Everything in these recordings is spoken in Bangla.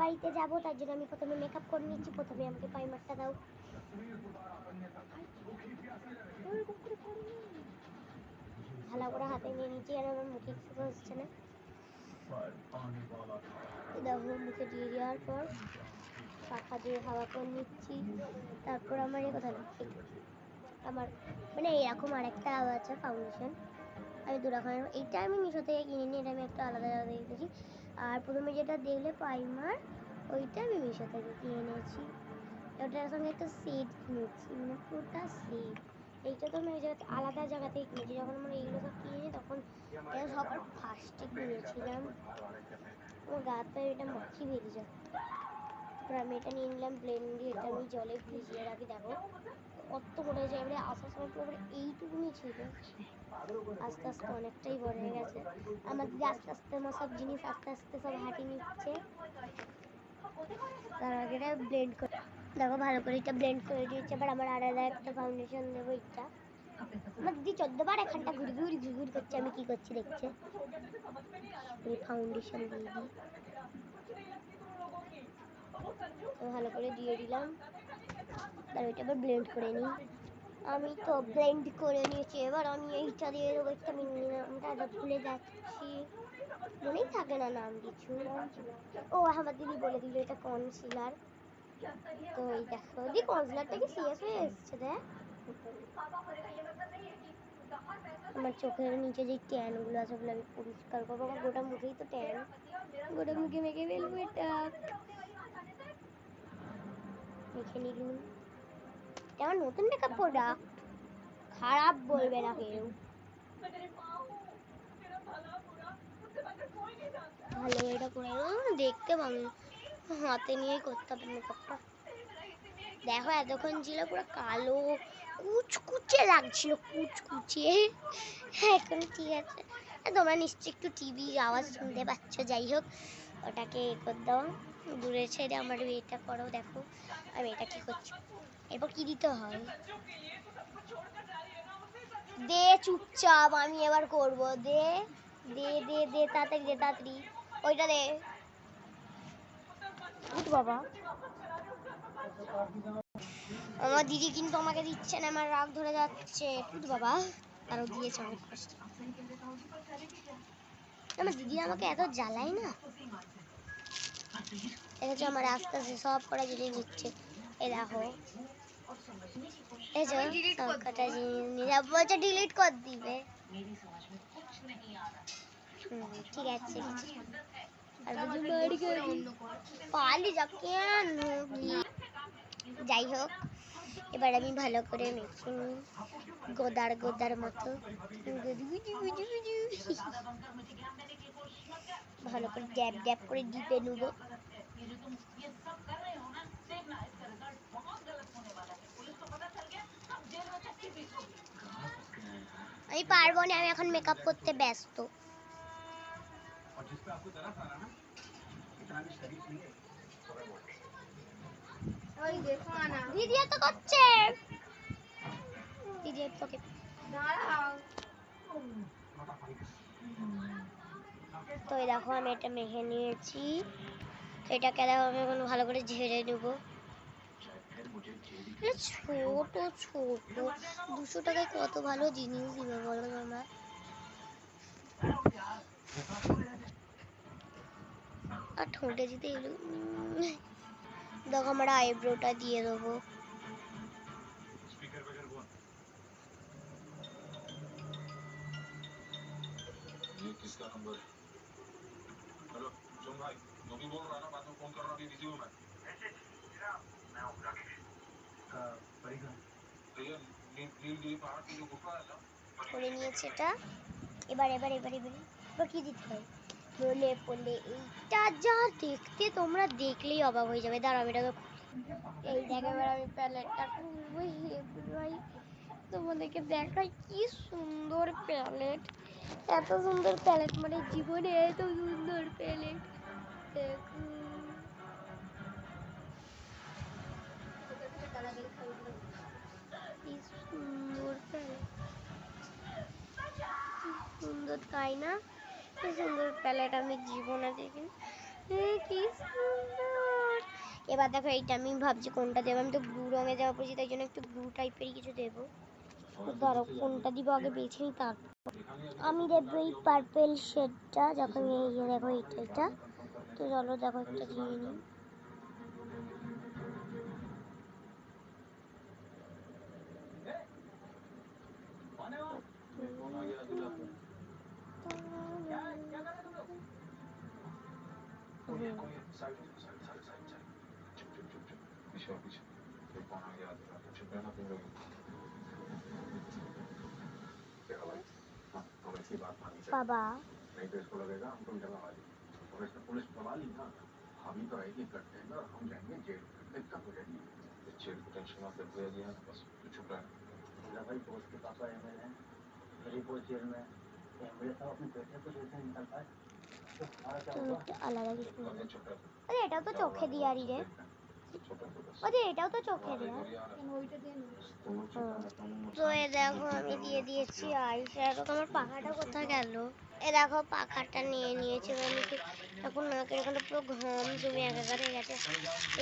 বাড়িতে যাবো, তার জন্য আমি প্রথমে মেকআপ করে নিচ্ছি। প্রথমে আমাকে প্রাইমারটা দাও। ভালো করে হাতে নিয়ে নিচ্ছি আর আমার মুখে কিছু হচ্ছে না। দেখো মুখে দিয়ে দেওয়ার পর পাখা দিয়ে হাওয়া করে নিচ্ছি। তারপর আমার এই কথা আমার মানে এরকম আরেকটা আছে ফাউন্ডেশন, আমি দু রকমের, এইটা আমি মিশো থেকে কিনে নিই, এটা আমি একটা আলাদা আলাদা দেখেছি। আর প্রথমে যেটা দেখলে প্রাইমার, ওইটা আমি মিশো থেকে কিনে নিয়েছি। ওটার সঙ্গে একটা সেট কিনেছি, মানে পুরোটা সেট। এইটা তো আমি ওই জায়গাতে আলাদা জায়গা থেকে কিনেছি। যখন আমরা এইগুলো সব কিনেছি তখন এটা সবার ফার্স্টে কিনেছিলাম। আমার গা পায়ে এটা মাখি বেরিয়ে যায়। তারপর আমি এটা নিয়ে নিলাম ব্লেন্ডি, এটা আমি জলে ভিজিয়ে রাখি। দেখো কত বড় হয়েছে, এবারে আসার সময় পুরো এইটুকুনি ছিল, আস্তে আস্তে অনেকটাই বড় হয়ে গেছে। আমার দিদি আস্তে আস্তে আমার সব জিনিস আস্তে আস্তে সব হাঁটিয়ে নিচ্ছে। তার আগে এটা ব্লেন্ড করে দেখো, ভালো করে এটা ব্লেন্ড করে দিয়েছে। এবার আমার আলাদা একটা ফাউন্ডেশন দেবো। এটা আমার দিদি 14 বার এখানটা ঘুরি ঘুরি ঘুরি ঘুরি করছে, আমি কি করছি দেখছে। এই ফাউন্ডেশন দিয়ে দিই, ভালো করে দিয়ে দিলাম। আর ওইটা আবার ব্লেন্ড করে নিই। আমি তো ব্লেন্ড করে নিয়েছি, এবার আমি এইটা দিয়ে দেবো। একটা নামটা ভুলে যাচ্ছি, মনেই থাকে না নাম কিছু। ও আমার দিদি বলে দিল এটা কনসিলার। তো এই দেখো দি কনসিলারটা কি শেষ হয়ে এসছে। দেখ আমার চোখের নিচে যে ট্যান গুলো আছে ওগুলো আমি পরিষ্কার করবো। আমার গোটা মুখেই তো ট্যান, গোটা মুখে মেখে ফেলবো এটা। মেখে নিলুম, আমার নতুন মেকআপ প্রোডাক্ট, খারাপ বলবে না কেউ। ভালো এটা করে দেখতে পাবো, হাতে নিয়েই করতে হবে মেকআপটা। দেখো এতক্ষণ ছিল পুরো কালো কুচকুচে লাগছিল, কুচকুচে। এখন ঠিক আছে। তোমরা নিশ্চয়ই একটু টিভির আওয়াজ শুনতে পাচ্ছ, যাই হোক ওটাকে করে দাও, দূরে ছেড়ে আমার এটা করো। দেখো আমি এটা কি করছি, এরপর কি দিতে হয় দে, চুপচাপ আমি এবার করব। দে দে দে দে তাড়াতাড়ি দে, তাড়াতাড়ি ওইটা দে বাবা। আমার দিদি কিন্তু আমাকে দিচ্ছে না, আমার রাগ ধরে যাচ্ছে। বাবা আরো দিয়েছে অনেক কষ্ট। আমার দিদি আমাকে এত জ্বালায় না, দেখেছো আমার আস্তে আস্তে সব কটা জিনিস দিচ্ছে। এই দেখো সবকটা জিনিস বলছে ডিলিট করে দিবে। ঠিক আছে পালি যা কেন, যাই হোক এবার আমি ভালো করে মেখে নিই গোদার গোদার মতো, ভালো করে ড্যাব ড্যাব করে ডিপে নেব। আমি পারবো না, আমি এখন মেকআপ করতে ব্যস্ত। দিদি এত করছে, দিদি তোকে তো দেখো আমি এটা মেখে নিয়েছি। তো এটাকে দেখো আমি এখন ভালো করে ঝেড়ে নেবো। ছোট ছোট 200 টাকায় কত ভালো জিনিস দিবে বলো তোমরা। আর ঠোঁটে দিতে এলো। দেখো আমরা আইব্রোটা দিয়ে দেবো। किसका नंबर है? हेलो सुन भाई, जो भी बोल रहा है ना बाद में फोन कर रहा, अभी बिजी हूँ मैं। मैं हूँ राकेश का परीक्षा तो ये नीलगिरी पहाड़ की जो गुफा है ना করে নিয়েছে এটা। এবার এবার এবার এবার এবার কি দিতে হয় বলে বলে, এইটা যা দেখতে তোমরা দেখলেই অবাক হয়ে যাবে। দাঁড়াও এটাকে এই দেখো এবার আমি প্যালেটটা খুলবো। ভাই তোমাদেরকে দেখাই কি সুন্দর প্যালেট, এত সুন্দর প্যালেট মানে জীবনে এত সুন্দর প্যালেট দেখো। কি সুন্দর প্যালেট, সুন্দর তাই না? কি সুন্দর প্যালেট আমি জীবনে দেখিনি। কি সুন্দর এবার দেখো এইটা আমি ভাবছি কোনটা দেবো, আমি তো ব্লু রঙে যাওয়া পড়েছি, তাই জন্য একটু ব্লু টাইপেরই কিছু দেবো। ধরো কোনটা দিব আগে বেছে নিই, তারপর আমি দেবো এই পার্পেল শেডটা। যখন এই যে দেখো এইটা, তো চলো দেখো একটা দিয়ে নিই। बाबा আলাদা কিছু আরে এটাও তো চোখে দিয়ারি রে, আরে এটাও তো চোখে দেয়া। তো এ দেখো আমি দিয়ে দিয়েছি আইশ্যাডো। তোমার পাখাটা কোথায় গেল? এ দেখো পাখাটা নিয়ে নিয়েছি আমি, এখন নাকের এখানে পুরো ঘাম জমে একাকার হয়ে গেছে।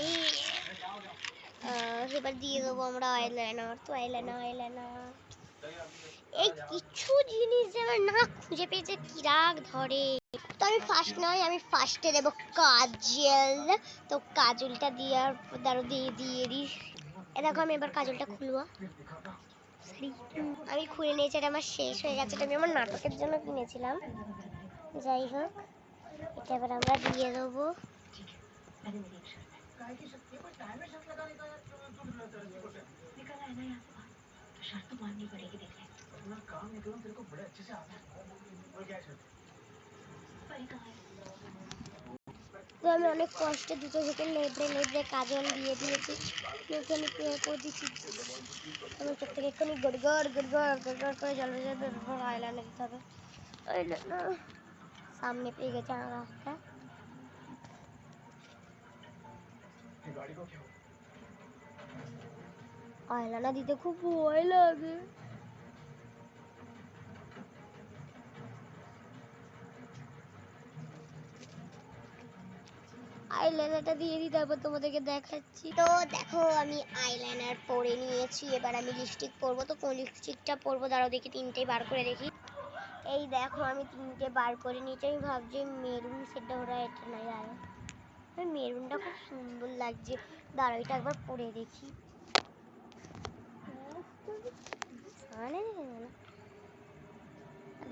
এই এবার দিয়ে দেবো আমরা আইলাইনার। তো আইলাইনার এই কিছু জিনিস যে আমার না খুঁজে পেয়েছে কি রাগ ধরে। তো আমি ফার্স্ট নয়, আমি ফার্স্টে দেবো কাজল। তো কাজলটা দিয়ে আর দাঁড়ো দিয়ে দিই। এ দেখো আমি এবার কাজলটা খুলবো। আমি খুলে নিয়েছি, এটা আমার শেষ হয়ে গেছে। আমি আমার নাটকের জন্য কিনেছিলাম। যাই হোক, এটা এবার আমরা দিয়ে দেবো। তো আমি অনেক কষ্টে দুটো থেকে লেবড়ে কাজল দিয়ে দিয়েছি। আমি করে দিচ্ছি আমার চোখ থেকে এক্ষুনি গড়গড় করে জল বেরোবে, আইলাইনার দিতে হবে। সামনে পেয়ে গেছে আমার রাস্তা। আইলাইনার দিতে খুব ভয় লাগে। আইলাইনারটা দিয়ে দিই, তারপর তোমাদেরকে দেখাচ্ছি। তো দেখো আমি আইলাইনার পরে নিয়েছি, এবার আমি লিপস্টিক পরবো। তো কোন লিপস্টিকটা পরবো দাঁড়াও দেখি, তিনটেই বার করে দেখি। এই দেখো আমি তিনটে বার করে নিয়েছি। আমি ভাবছি মেরুন সেটা ওরা এটা নাই, আর মেরুনটা খুব সুন্দর লাগছে। দাঁড়াও এটা একবার পরে দেখি।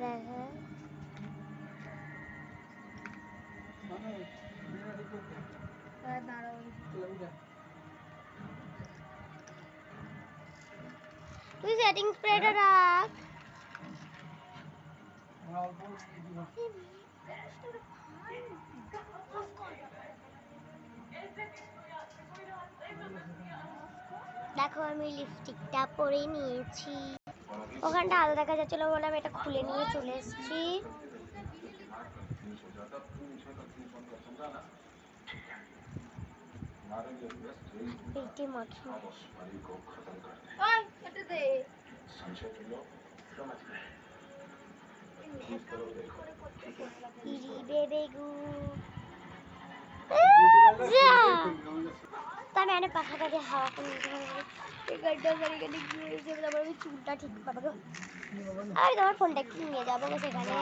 দেখো তুই সেটিং স্প্রেটা রাখ। দেখো আমি লিপস্টিকটা পরে নিয়েছি। ওখানটা আলাদা দেখা যাচ্ছিল বলে আমি এটা খুলে নিয়ে চলে এসেছি। मैंने पखा के हवा को চুলটা ঠিক পাবো। আমি তোমার ফোনটা একটু নিয়ে যাবো সেখানে।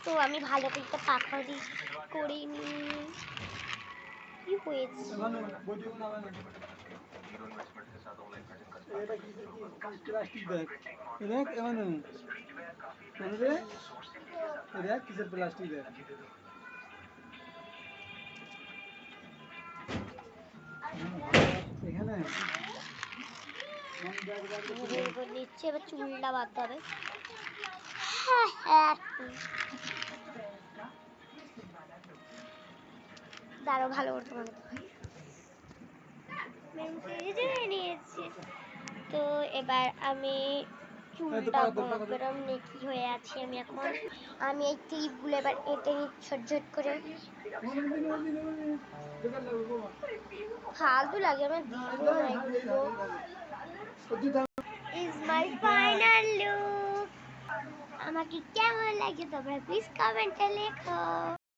তো আমি ভালো করে পাখা করিনি। কি হয়েছে? प्लास्टिक बैग देख एमन रे देख किसर प्लास्टिक बैग এখানে নিচ্ছে, এবার চুলটা বাঁধতে হবে। দাঁড়াও ভালো করে তোমাকে নিয়েছি। তো এবার আমি চুলটা গরম নেকি হয়ে আছি আমি এখন। আমি এই ক্লিপগুলো এবার এঁটে ঝটঝট করে। ফালতু লাগে আমার ইজ মাই ফাইনাল লুক। আমার আমাকে কেমন লাগছে তোমরা প্লিজ কমেন্টে লেখো।